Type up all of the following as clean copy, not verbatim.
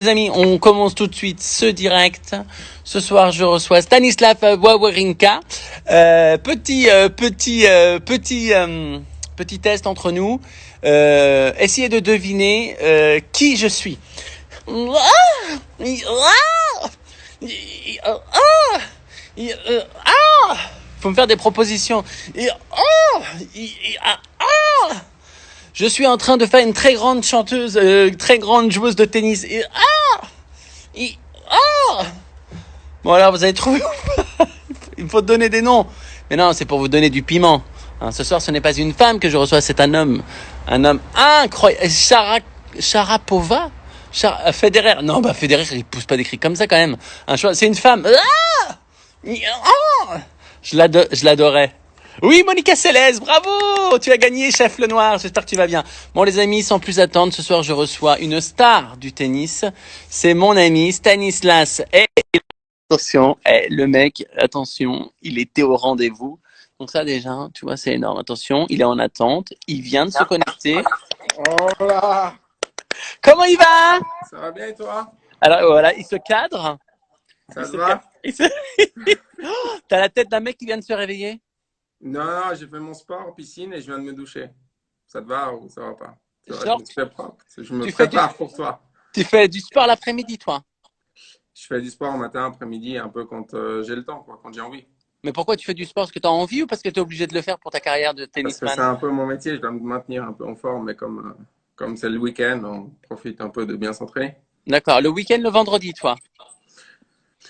Les amis, on commence tout de suite ce direct. Ce soir, je reçois Stanislav Wawrinka. Petit test entre nous. Essayez de deviner qui je suis. Faut me faire des propositions. Je suis en train de faire une très grande chanteuse, très grande joueuse de tennis. Bon alors, vous avez trouvé? Il faut donner des noms. Mais non, c'est pour vous donner du piment. Hein, ce soir, ce n'est pas une femme que je reçois, c'est un homme. Un homme incroyable. Sharapova Federer. Non, Federer, il pousse pas des cris comme ça quand même. C'est une femme. Je l'adorais. Oui, Monica Seles, bravo! Tu as gagné, Chef Lenoir. J'espère que tu vas bien. Bon, les amis, sans plus attendre, ce soir, je reçois une star du tennis. C'est mon ami Stanislas. Attention, le mec, attention, il était au rendez-vous. Donc ça, déjà, tu vois, c'est énorme. Attention, il est en attente. Il vient de se connecter. Hola! Comment il va? Ça va bien et toi? Alors, voilà, il se cadre. Ça te va? T'as la tête d'un mec qui vient de se réveiller? Non, j'ai fait mon sport en piscine et je viens de me doucher. Ça te va ou ça va pas? Genre, Je me fais propre. Je me tu fais prépare pour toi. tu fais du sport l'après-midi, toi? Je fais du sport matin, après-midi, un peu quand j'ai le temps, quoi, quand j'ai envie. Mais pourquoi tu fais du sport? Parce que tu as envie ou parce que tu es obligé de le faire pour ta carrière de Parce que tennisman? c'est un peu mon métier, je dois me maintenir un peu en forme, mais comme c'est le week-end, on profite un peu de bien s'entraîner. D'accord. Le week-end, le vendredi, toi?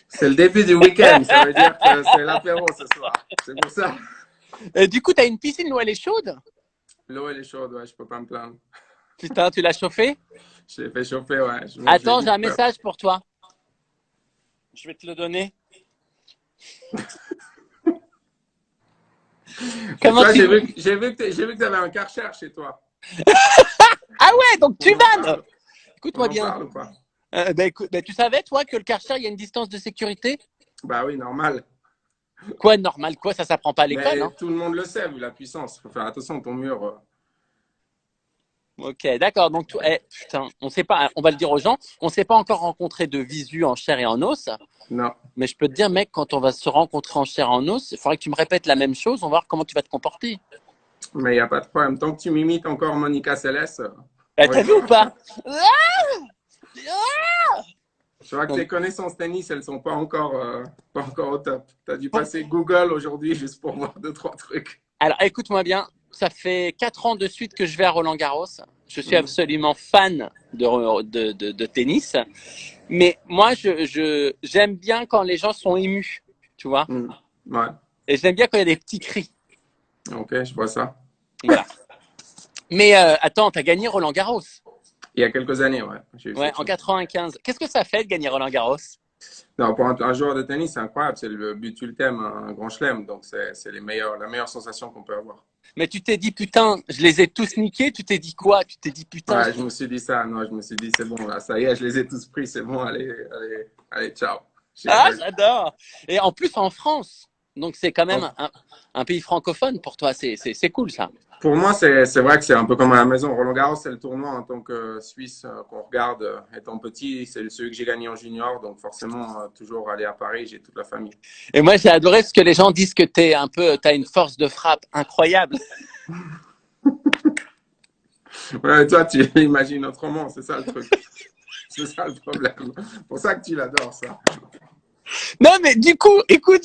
C'est le début du week-end, ça veut dire que c'est l'apéro ce soir. C'est pour ça. Du coup, tu as une piscine, l'eau, elle est chaude? L'eau, elle est chaude, ouais, je peux pas me plaindre. Putain, tu l'as chauffée? Je l'ai fait chauffer, ouais. Attends, j'ai un message pour toi. Je vais te le donner. Comment Toi, tu... j'ai vu que tu avais un Karcher chez toi. Ah ouais, donc tu On en vannes! parle, on Écoute-moi en bien. parle ou pas? Tu savais, toi, que le Karcher, il y a une distance de sécurité? Bah oui, normal. Quoi, normal, quoi, ça s'apprend pas à l'école, Mais hein? tout le monde le sait, vu la puissance. Faut faire attention, ton mur. Ok, d'accord. Donc, putain, on sait pas, on va le dire aux gens, on s'est pas encore rencontré de visu en chair et en os. Non. Mais je peux te dire, mec, quand on va se rencontrer en chair et en os, il faudrait que tu me répètes la même chose, on va voir comment tu vas te comporter. Mais il n'y a pas de problème. Tant que tu m'imites encore Monica Seles, on T'as vu ou rigole. pas? Je vois que Non. tes connaissances tennis, elles sont pas encore au top. Tu as dû passer Google aujourd'hui juste pour voir deux, trois trucs. Alors, écoute-moi bien, ça fait 4 ans de suite que je vais à Roland-Garros. Je suis Mm. absolument fan de tennis. Mais moi, j'aime bien quand les gens sont émus, tu vois. Mm. Ouais. Et j'aime bien quand il y a des petits cris. Ok, je vois ça. Voilà. Mais attends, t'as gagné Roland-Garros. Il y a quelques années, ouais. J'ai eu Ouais, cette en chance. 95. Qu'est-ce que ça fait de gagner Roland-Garros? Non, pour un joueur de tennis, c'est incroyable. C'est le but ultime, un grand chelem. Donc, c'est la meilleure sensation qu'on peut avoir. Mais tu t'es dit, putain, je les ai tous niqués. Tu t'es dit quoi? Tu t'es dit, putain. Ouais, je me suis dit ça. Non, je me suis dit, c'est bon, là, ça y est, je les ai tous pris. C'est bon, allez, ciao. Ah, j'adore. Et en plus, en France. Donc, c'est quand même un pays francophone pour toi. C'est cool, ça. Pour moi, c'est vrai que c'est un peu comme à la maison. Roland-Garros, c'est le tournoi en tant que Suisse qu'on regarde étant petit. C'est celui que j'ai gagné en junior. Donc, forcément, toujours aller à Paris, j'ai toute la famille. Et moi, j'ai adoré ce que les gens disent que t'as une force de frappe incroyable. Ouais, toi, tu l'imagines autrement. C'est ça le truc. C'est ça le problème. Pour ça que tu l'adores, ça. Non, mais du coup, écoute,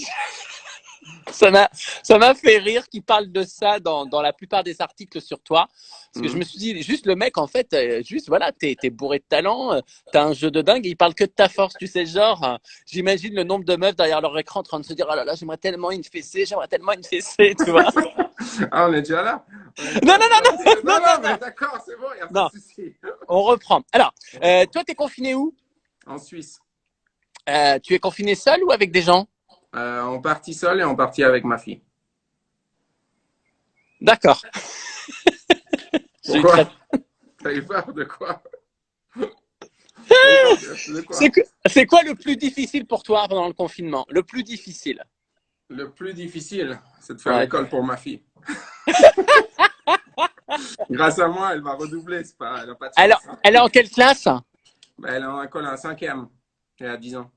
ça m'a fait rire qu'il parle de ça dans la plupart des articles sur toi. Parce que je me suis dit, juste le mec, en fait, juste, voilà, t'es bourré de talent, t'as un jeu de dingue, et il parle que de ta force, tu sais, genre, j'imagine le nombre de meufs derrière leur écran en train de se dire, oh là là, j'aimerais tellement une fessée, tu vois. Ah, on est déjà là. Non, non, non, non, Non, non, non, non, mais non, d'accord, c'est bon, il n'y a pas non, de souci. on reprend. Alors, toi, t'es confiné où? En Suisse. Tu es confiné seul ou avec des gens? En partie seul et en partie avec ma fille. D'accord. J'ai eu Pourquoi? très... T'as eu peur de quoi? T'as eu peur de quoi? C'est quoi le plus difficile pour toi pendant le confinement? Le plus difficile? Le plus difficile, c'est de faire Ouais. l'école pour ma fille. Grâce à moi, elle va redoubler. Elle n'a pas de chance. Hein. Elle est en quelle classe? Bah, elle est en école en cinquième. Elle a 10 ans.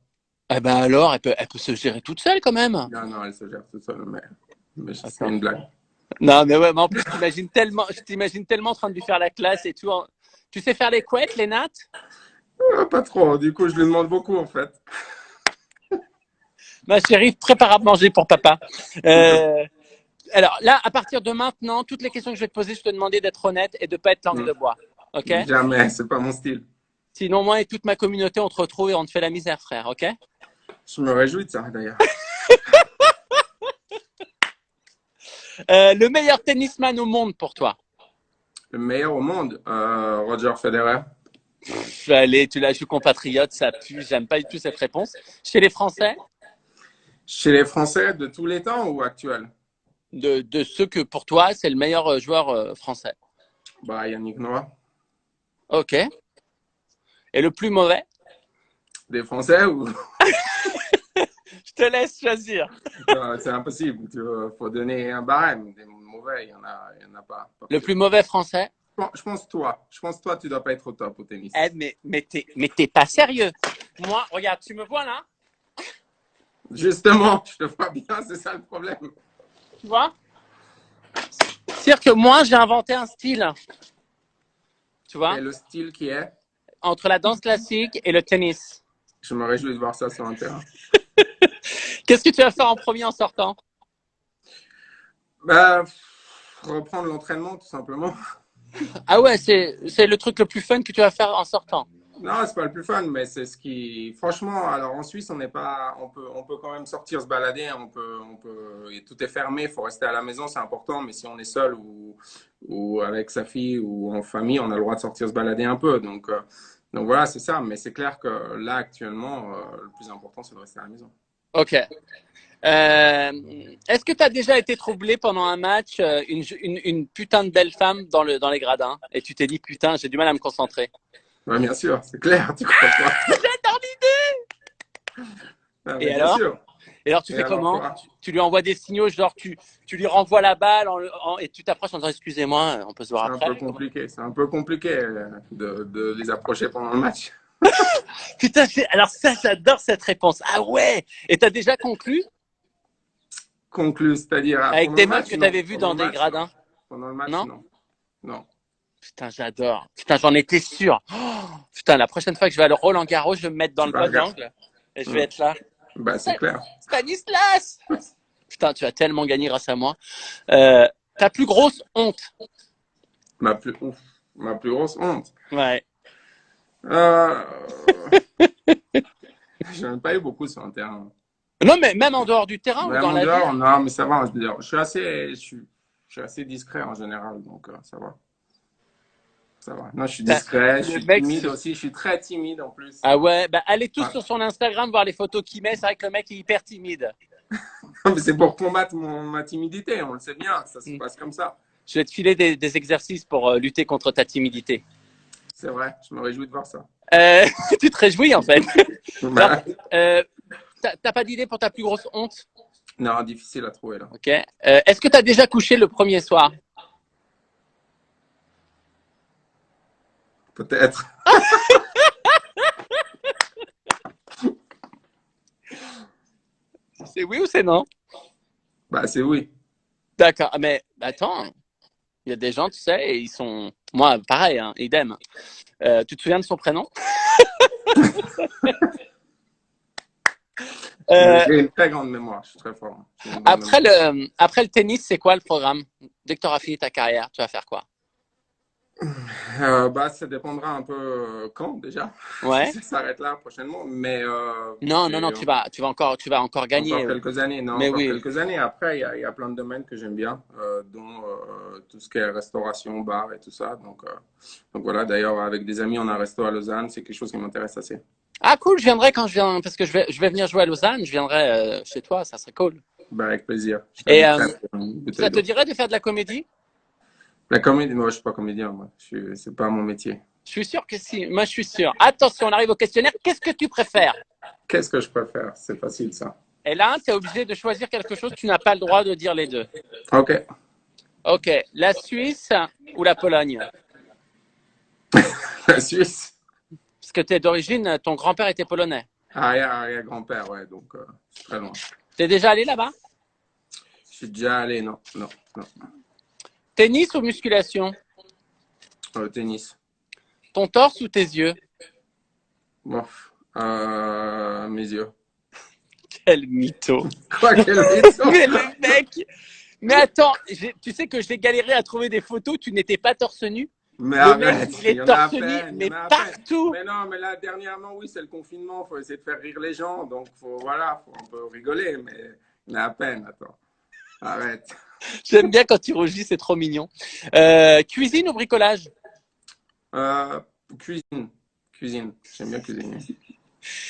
Eh ben alors, elle peut se gérer toute seule quand même. Non, non, elle se gère toute seule, mais c'est Attends. une blague. Non, mais ouais, mais en plus, je t'imagine tellement en train de lui faire la classe et tout. Tu sais faire les couettes, les nattes? Pas trop, du coup, je lui demande beaucoup, en fait. Ma chérie, prépare à manger pour papa. Euh, alors là, à partir de maintenant, toutes les questions que je vais te poser, je te demander d'être honnête et de pas être langue de bois. Ok? Jamais, c'est pas mon style. Sinon, moi et toute ma communauté, on te retrouve et on te fait la misère, frère. Ok? Je me réjouis de ça, d'ailleurs. Le meilleur tennisman au monde pour toi? Le meilleur au monde, Roger Federer. Allez, je suis compatriote, ça pue. J'aime pas du tout cette réponse. Chez les Français, Chez les Français de tous les temps ou actuels? de ceux que pour toi, c'est le meilleur joueur français. Bah, Yannick Noah. Ok. Et le plus mauvais? Des Français ou? Je te laisse choisir. Non, c'est impossible. Il faut donner un barème. Des mauvais, il y en a pas Le plus. plus mauvais français? Je pense toi. Je pense toi, tu dois pas être au top au tennis. Mais t'es pas sérieux. Moi, regarde, tu me vois là? Justement, je te vois bien, c'est ça le problème. Tu vois? C'est-à-dire que moi, j'ai inventé un style. Tu vois? Et le style qui est, Entre la danse classique et le tennis. je me réjouis de voir ça sur un terrain. Qu'est-ce que tu vas faire en premier en sortant? Bah, reprendre l'entraînement, tout simplement. Ah ouais, c'est le truc le plus fun que tu vas faire en sortant. Non, c'est pas le plus fun, mais c'est ce qui, franchement, alors en Suisse, on n'est pas, on peut quand même sortir se balader, et tout est fermé, il faut rester à la maison, c'est important, mais si on est seul ou avec sa fille ou en famille, on a le droit de sortir se balader un peu. Donc voilà, c'est ça. Mais c'est clair que là, actuellement, le plus important, c'est de rester à la maison. Ok. Est-ce que tu as déjà été troublé pendant un match, une putain de belle femme dans les gradins, et tu t'es dit putain, j'ai du mal à me concentrer? Ouais, bien sûr, c'est clair, tu crois pas. J'adore l'idée. Ah, Et mais bien alors? sûr. Et alors tu Et fais alors comment? quoi? Tu lui envoies des signaux, genre tu lui renvoies la balle et tu t'approches en disant excusez-moi, on peut se voir C'est un peu après. compliqué. C'est un peu compliqué de les approcher pendant le match. Putain, alors ça, j'adore cette réponse. Ah ouais. Et t'as déjà conclu Conclu, c'est-à-dire avec pendant le des meufs match, que non. t'avais vues Pendant dans le des match, non. gradins? Pendant le match, Non? non. Non. Putain, j'adore. Putain, j'en étais sûr. Oh, putain, la prochaine fois que je vais à Roland Garros, je vais me mettre dans Tu le vas bon regarder. angle et je vais être là. Bah, c'est clair. Stanislas! Putain, tu as tellement gagné grâce à moi. Ta plus grosse honte? Ouf, ma plus grosse honte. Ouais. Euh... J'en ai pas eu beaucoup sur un terrain. Non, mais même en dehors du terrain ou Même dans en la vie? dehors, non, mais ça va. Je veux dire, je suis assez discret en général, donc ça va. Ça va. Non, je suis Putain, discret, je le suis mec, timide aussi. Je suis très timide en plus. ah ouais, bah allez tous Ouais. sur son Instagram voir les photos qu'il met. C'est vrai que le mec est hyper timide. Mais c'est pour combattre ma timidité, on le sait bien, ça se Hmm. passe comme ça. Je vais te filer des exercices pour lutter contre ta timidité. C'est vrai, je me réjouis de voir ça. Tu te réjouis en fait. Alors, Bah, t'as pas d'idée pour ta plus grosse honte? non, difficile à trouver là. Ok. Est-ce que t'as déjà couché le premier soir? Peut-être. C'est oui ou c'est non? Bah, c'est oui. D'accord. Mais attends, il y a des gens, tu sais, et ils sont. Moi, pareil, hein, idem. Tu te souviens de son prénom? J'ai une très grande mémoire, je suis très fort. J'ai une bonne mémoire. Après le tennis, c'est quoi le programme? Dès que tu auras fini ta carrière, tu vas faire quoi? Bah, ça dépendra un peu quand déjà. Si Ouais. ça s'arrête là prochainement, mais Non, non, non, j'ai tu vas encore gagner. encore quelques années. Non, Mais encore oui. quelques années. Après, il y a plein de domaines que j'aime bien, dont tout ce qui est restauration, bar et tout ça. Donc voilà. D'ailleurs, avec des amis, on a un resto à Lausanne. C'est quelque chose qui m'intéresse assez. Ah cool, je viendrai quand je viens, parce que je vais venir jouer à Lausanne, je viendrai chez toi, ça serait cool. Bah, avec plaisir. Je Et t'inviterai à une bouteille ça te d'eau. dirait de faire de la comédie? La comédie, moi, je suis pas comédien. Moi, c'est pas mon métier. Je suis sûr que si, moi je suis sûr. Attention, on arrive au questionnaire, qu'est-ce que tu préfères? Qu'est-ce que je préfère? C'est facile ça. Et là, tu es obligé de choisir quelque chose, tu n'as pas le droit de dire les deux. Ok. Ok, la Suisse ou la Pologne? La Suisse. Parce que t'es d'origine, ton grand-père était polonais. Arrière-grand-père, ouais, donc c'est très loin. T'es déjà allé là-bas? Je suis déjà allé, non, non, non. Tennis ou musculation? Tennis. Ton torse ou tes yeux? Bon, mes yeux. Quel mytho. Quoi, quel médecin? Mais le mec. Mais attends, tu sais que j'ai galéré à trouver des photos, tu n'étais pas torse nu? Mais Le mec, arrête, il il y est en a à torse nu, peine, il y mais en a à peine. partout. Mais non, mais là, dernièrement, oui, c'est le confinement, faut essayer de faire rire les gens, donc voilà, faut un peu rigoler, mais il y en a à peine, attends. Arrête. J'aime bien quand tu rougis, c'est trop mignon. Cuisine ou bricolage? Euh, cuisine, cuisine, j'aime bien cuisiner.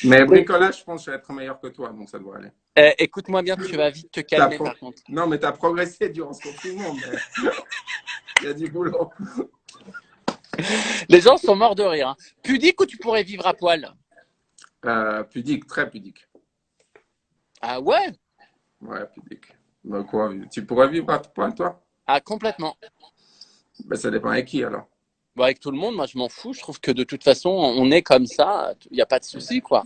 Mais bricolage, je pense que je vais être meilleur que toi, donc ça devrait aller. Écoute-moi bien, tu vas vite te calmer par contre. Non, mais tu as progressé durant ce confinement, mais il y a du boulot. Les gens sont morts de rire. Hein. Pudique ou tu pourrais vivre à poil? Pudique, très pudique. Ah ouais? Ouais, pudique. Bah quoi, tu pourrais vivre à poil, toi? Ah complètement. Ben, ça dépend avec qui, alors. Bon, avec tout le monde, moi je m'en fous. Je trouve que de toute façon, on est comme ça. Il n'y a pas de souci, quoi.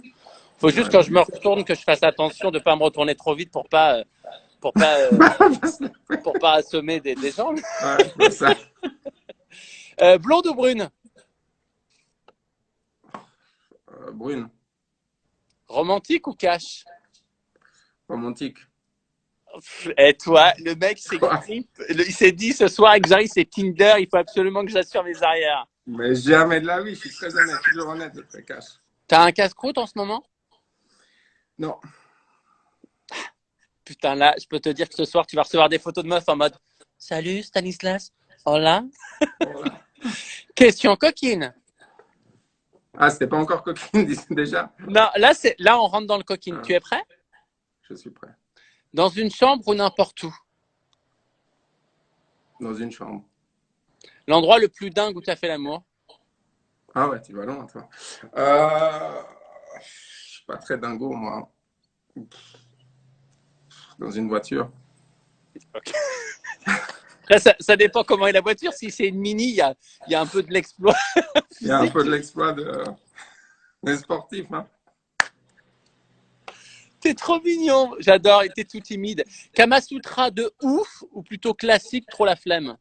Faut juste quand je me retourne que je fasse attention de pas me retourner trop vite pour pas pour pas assommer des gens. Ouais, c'est ça. Blonde ou brune? Brune, Romantique ou cash? romantique. Et toi, le mec s'est Quoi? il s'est dit ce soir, Xari, c'est Tinder, il faut absolument que j'assure mes arrières. Mais jamais de la vie, je suis très honnête, toujours honnête et très cash. T'as un casse-croûte en ce moment? Non. Putain, là, je peux te dire que ce soir, tu vas recevoir des photos de meufs en mode Salut Stanislas, hola. Voilà. Question coquine. Ah, c'était pas encore coquine déjà? Non, là, on rentre dans le coquine. Tu es prêt? Je suis prêt. Dans une chambre ou n'importe où? Dans une chambre. L'endroit le plus dingue où tu as fait l'amour? Ah ouais, tu vas loin, toi. Je suis pas très dingo, moi. Dans une voiture. Okay. Après, ça dépend comment est la voiture. Si c'est une mini, il y a un peu de l'exploit. Il y a un peu de l'exploit des sportifs. Hein. T'es trop mignon. J'adore. Et t'es tout timide. Kamasutra de ouf ou plutôt classique, trop la flemme?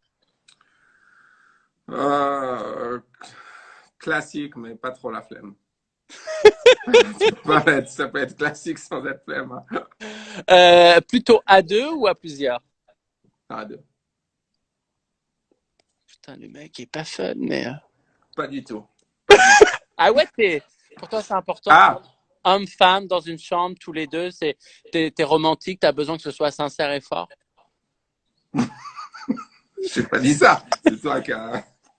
Classique, mais pas trop la flemme. Ça peut être classique sans être flemme. Hein. Plutôt à deux ou à plusieurs? À deux. Putain, le mec est pas fun, mais. Pas du tout. Ah ouais, pour toi, c'est important. Ah. Homme-femme dans une chambre, tous les deux, t'es romantique, t'as besoin que ce soit sincère et fort. Je n'ai pas dit ça. C'est toi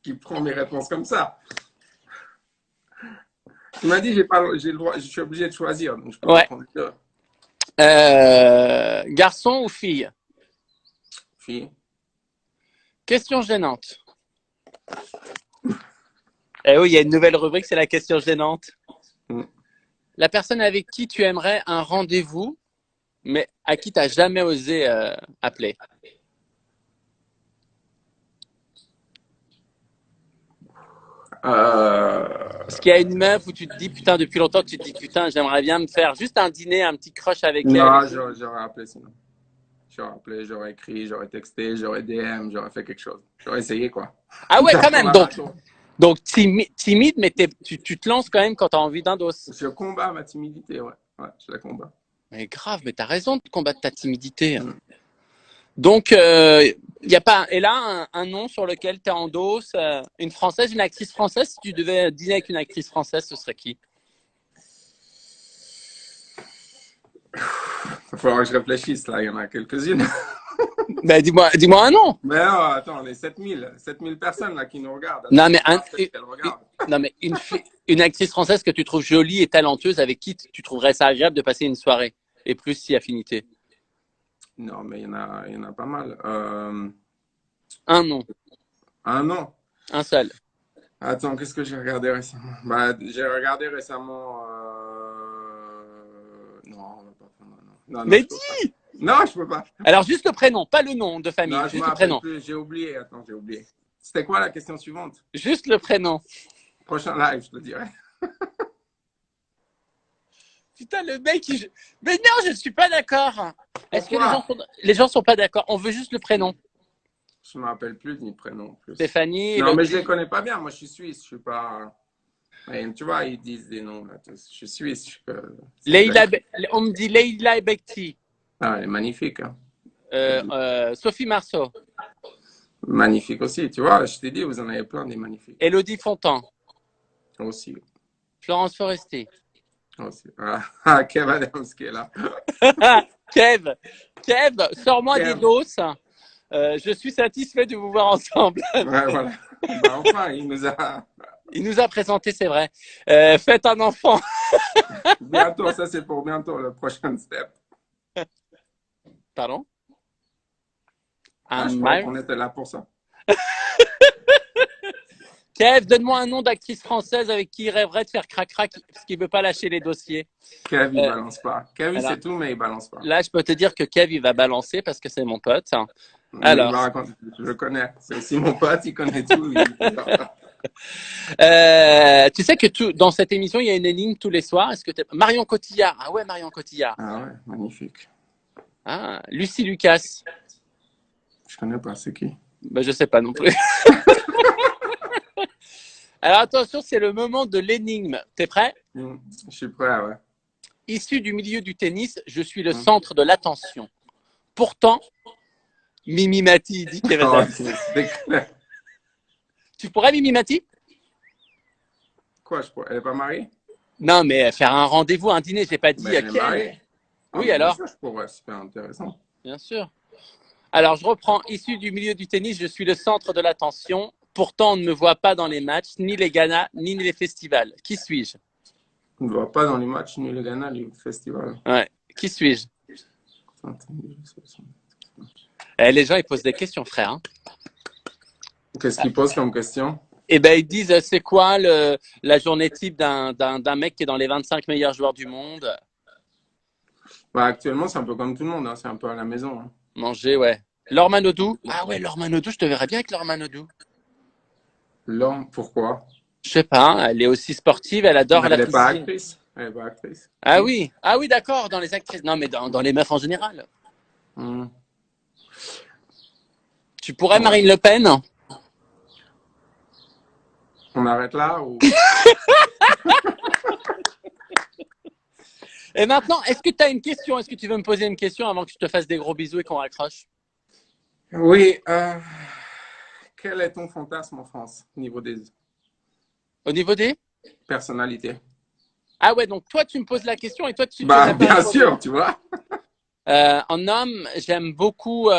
qui prends mes réponses comme ça. Tu m'as dit j'ai le droit, je suis obligé de choisir, donc je peux pas prendre deux. Garçon ou fille? Fille. Question gênante. Eh oui, il y a une nouvelle rubrique, c'est la question gênante. La personne avec qui tu aimerais un rendez-vous, mais à qui tu n'as jamais osé appeler. Parce qu'il y a une meuf où tu te dis, putain, depuis longtemps, tu te dis, putain, j'aimerais bien me faire juste un dîner, un petit crush avec elle. Non, j'aurais appelé sinon. J'aurais appelé, j'aurais écrit, j'aurais texté, j'aurais DM, j'aurais fait quelque chose. J'aurais essayé, quoi. Ah ouais, quand même. Donc timide, mais tu te lances quand même quand tu as envie d'un dos. Je combats ma timidité, ouais. Ouais, je la combats. Mais grave, mais tu as raison de combattre ta timidité. Donc, il y a pas. Et là, un nom sur lequel tu es en dos, une française, une actrice française. Si tu devais dîner avec une actrice française, ce serait qui? Il va falloir que je réfléchisse, là. Il y en a quelques-unes. Ben, dis-moi un nom. Mais non, attends, on est 7000 personnes là qui nous regardent. Non, mais, une actrice française que tu trouves jolie et talentueuse, avec qui tu trouverais ça agréable de passer une soirée, et plus si affinité. Non, mais il y en a pas mal. Un nom. Un nom. Un seul. Attends, qu'est-ce que j'ai regardé récemment? Bah, j'ai regardé récemment. Non, on va pas prendre un nom. Non, mais dis! Non, je peux pas. Alors, juste le prénom, pas le nom de famille, non, juste le prénom. J'ai oublié, attends, j'ai oublié. C'était quoi la question suivante? Juste le prénom. Prochain live, je te dirai. Putain, le mec, mais non, je ne suis pas d'accord. Est-ce que Pourquoi? les gens sont pas d'accord? On veut juste le prénom. Je me rappelle plus ni prénom en plus. Stéphanie, Non, mais je Elodie. les connais pas bien. Moi, je suis suisse. Je suis pas. Ouais, tu vois, ils disent des noms là. Je suis suisse. C'est Leïla, bête. on me dit Leïla Bekti. Ah, elle est magnifique. Hein. Sophie Marceau. Magnifique aussi. Tu vois, je t'ai dit, vous en avez plein des magnifiques. Elodie Fontan. Aussi. Florence Foresti. Aussi. Ah, Kev Adams qui est là. Kev, sors-moi des Kev. doses. Je suis satisfait de vous voir ensemble. Ouais, voilà. Bah, enfin, Il nous a présenté, c'est vrai. Faites un enfant. Bientôt, ça c'est pour bientôt, le prochain step. Pardon? Ah, je croyais qu'on était là pour ça. Kev, donne-moi un nom d'actrice française avec qui il rêverait de faire crac-crac parce qu'il ne veut pas lâcher les dossiers. Kev, il balance pas. Kev, il Alors, sait tout, mais il balance pas. là, je peux te dire que Kev, il va balancer parce que c'est mon pote. Il Alors, va raconter. Je le connais. C'est aussi mon pote, il connaît tout. tu sais que dans cette émission, il y a une énigme tous les soirs. Est-ce que Marion Cotillard. Ah ouais, Marion Cotillard. Ah ouais, magnifique. Ah, Lucie Lucas. Je connais pas, c'est qui? Ben, je sais pas non plus. Alors attention, c'est le moment de l'énigme. T'es prêt? Je suis prêt, ouais. Issu du milieu du tennis, je suis le centre de l'attention. Pourtant, Mimi Mati dit qu'elle va. C'est clair. Tu pourrais, Mimi Mati? Quoi, elle est pas mariée? Non, mais faire un rendez-vous, un dîner, j'ai pas dit Mais elle est quel. mariée. Oui, alors? Ça, je pourrais, c'est super intéressant. Bien sûr. Alors, je reprends. Issu du milieu du tennis, je suis le centre de l'attention. Pourtant, on ne me voit pas dans les matchs, ni les galas, ni les festivals. Qui suis-je? On ne voit pas dans les matchs ni le Ghana, ni le festival. Ouais. Qui suis-je? Les gens, ils posent des questions, frère. Hein. Qu'est-ce qu'ils posent comme question? Eh ben, ils disent, c'est quoi la journée type d'un mec qui est dans les 25 meilleurs joueurs du monde? Bah, actuellement, c'est un peu comme tout le monde. Hein. C'est un peu à la maison. Hein. Manger, ouais. Laure Manodou? Ah ouais, Laure Manodou, je te verrais bien avec Laure Manodou. L'homme, pourquoi? Je sais pas, elle est aussi sportive, elle adore la Elle n'est pas piscine. actrice. Elle n'est pas actrice. Ah oui, d'accord, dans les actrices. Non, mais dans les meufs en général. Tu pourrais Ouais. Marine Le Pen? On arrête là ou... Et maintenant, est-ce que tu as une question? Est-ce que tu veux me poser une question avant que je te fasse des gros bisous et qu'on raccroche? Oui. Quel est ton fantasme en France au niveau des Au niveau des? personnalités? Ah ouais, donc toi, tu me poses la question et toi, tu Bah, n'as pas bien répondu. sûr, tu vois. En homme, j'aime beaucoup... Ouais,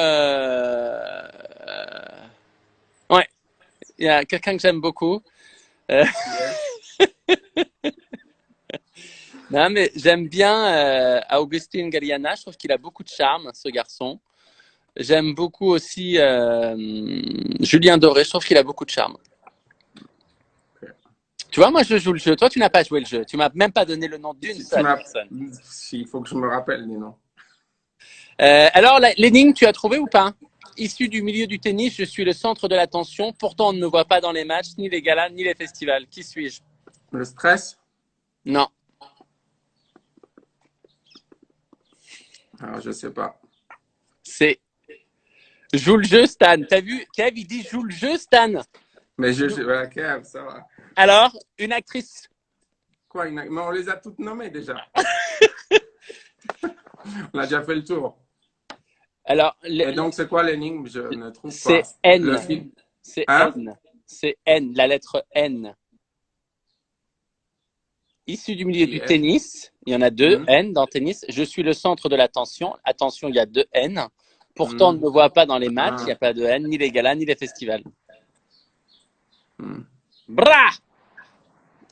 il y a quelqu'un que j'aime beaucoup. Non, mais j'aime bien Augustin Galliana. Je trouve qu'il a beaucoup de charme, ce garçon. J'aime beaucoup aussi Julien Doré. Je trouve qu'il a beaucoup de charme. Tu vois, moi, je joue le jeu. Toi, tu n'as pas joué le jeu. Tu m'as même pas donné le nom d'une seule personne. Il faut que je me rappelle les noms. Alors, l'énigme, tu as trouvé ou pas? Issu du milieu du tennis, je suis le centre de l'attention. Pourtant, on ne me voit pas dans les matchs, ni les galas, ni les festivals. Qui suis-je? Le stress? Non. Alors, je sais pas. C'est joue le jeu, Stan. T'as vu? Kev, il dit joue le jeu, Stan. Mais voilà, Kev, ça va. Alors, une actrice. Quoi, mais on les a toutes nommées déjà. On a déjà fait le tour. Alors, Et donc, c'est quoi l'énigme? Je ne trouve pas. c'est N. Le film. C'est Hein? N. C'est N, la lettre N. Issu du milieu du tennis, il y en a deux, N dans tennis. Je suis le centre de l'attention. Attention, il y a deux N. Pourtant, on ne me voit pas dans les matchs. Il n'y a pas de N, ni les galas, ni les festivals. Bra!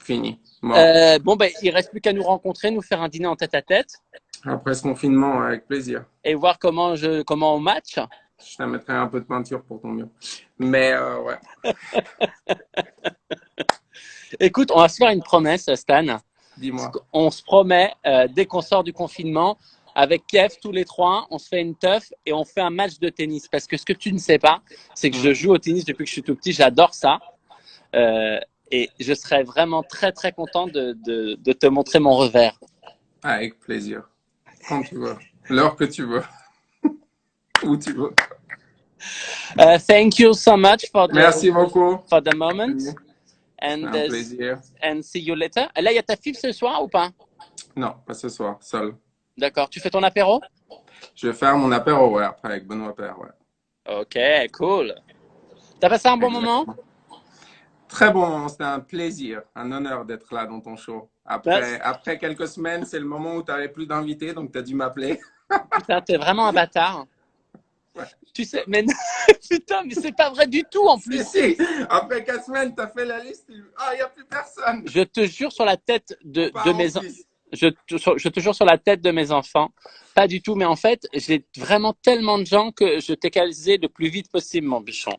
Fini. Bon, ben, il reste plus qu'à nous rencontrer, nous faire un dîner en tête-à-tête. Après ce confinement, avec plaisir. Et voir comment on match. Je te mettrai un peu de peinture pour ton mur. Mais ouais. Écoute, on va se faire une promesse, Stan. Dis-moi. On se promet, dès qu'on sort du confinement, avec Kev, tous les trois, on se fait une teuf et on fait un match de tennis. Parce que ce que tu ne sais pas, c'est que je joue au tennis depuis que je suis tout petit. J'adore ça. et je serais vraiment très très content de te montrer mon revers. Avec plaisir. Quand tu veux. L'heure que tu veux. Où tu veux. Thank you so much Merci beaucoup. for the moment. C'est un plaisir. And see you later. Là, il y a ta fille ce soir ou pas? Non, pas ce soir, seul. D'accord. Tu fais ton apéro? Je vais faire mon apéro, ouais, après avec Benoît Père, ouais. Ok, cool. T'as passé un bon Exactement. moment? Très bon moment, c'était un plaisir, un honneur d'être là dans ton show. Après quelques semaines, c'est le moment où tu n'avais plus d'invités, donc tu as dû m'appeler. Putain, t'es vraiment un bâtard. Ouais. Tu sais, mais putain, mais c'est pas vrai du tout en plus. Si. Après 4 semaines, tu as fait la liste. Ah, il n'y a plus personne. Je te jure sur la tête de mes enfants. Fils. Je te jure sur la tête de mes enfants. Pas du tout, mais en fait, j'ai vraiment tellement de gens que je t'ai calé le plus vite possible, mon bichon.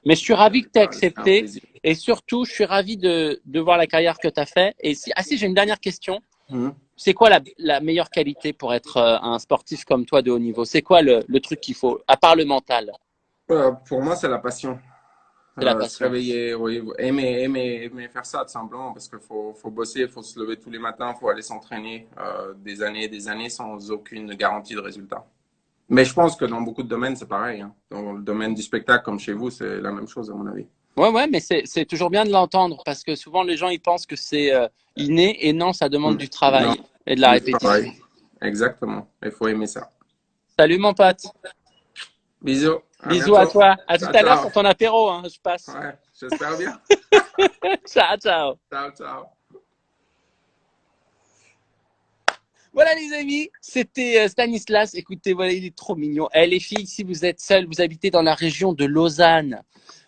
Mais je suis ravi que tu aies accepté. Et surtout, je suis ravi de voir la carrière que tu as fait. Et si, j'ai une dernière question. C'est quoi la meilleure qualité pour être un sportif comme toi de haut niveau? C'est quoi le truc qu'il faut, à part le mental? Pour moi, c'est la passion. C'est la passion. Se réveiller, oui, aimer faire ça tout simplement parce qu'il faut bosser, il faut se lever tous les matins, il faut aller s'entraîner des années sans aucune garantie de résultat. Mais je pense que dans beaucoup de domaines, c'est pareil. Hein. Dans le domaine du spectacle, comme chez vous, c'est la même chose à mon avis. Ouais, mais c'est toujours bien de l'entendre parce que souvent les gens ils pensent que c'est inné et non, ça demande du travail Non, et de la du répétition. travail. Exactement, il faut aimer ça. Salut mon pote. Bisous. Bisous à toi. À tout à l'heure Ciao. pour ton apéro, hein, je passe. Ouais, j'espère bien. Ciao, ciao. Ciao. Voilà les amis, c'était Stanislas. Écoutez, voilà, il est trop mignon. Les filles, si vous êtes seules, vous habitez dans la région de Lausanne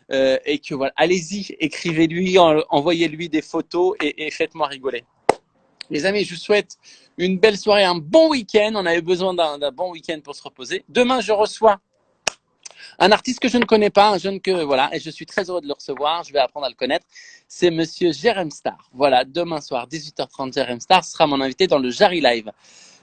et que voilà, allez-y, écrivez-lui, envoyez-lui des photos et faites-moi rigoler. Les amis, je vous souhaite une belle soirée, un bon week-end. On avait besoin d'un bon week-end pour se reposer. Demain, je reçois un artiste que je ne connais pas, un jeune que voilà, et je suis très heureux de le recevoir. Je vais apprendre à le connaître. C'est Monsieur Jérém Star. Voilà, demain soir, 18h30, Jérém Star sera mon invité dans le Jarry Live.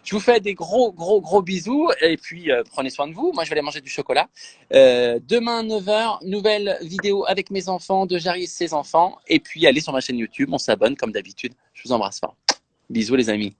Je vous fais des gros bisous et puis prenez soin de vous. Moi, je vais aller manger du chocolat. Demain, 9h, nouvelle vidéo avec mes enfants, de Jarry et ses enfants. Et puis, allez sur ma chaîne YouTube, on s'abonne comme d'habitude. Je vous embrasse fort. Bisous les amis.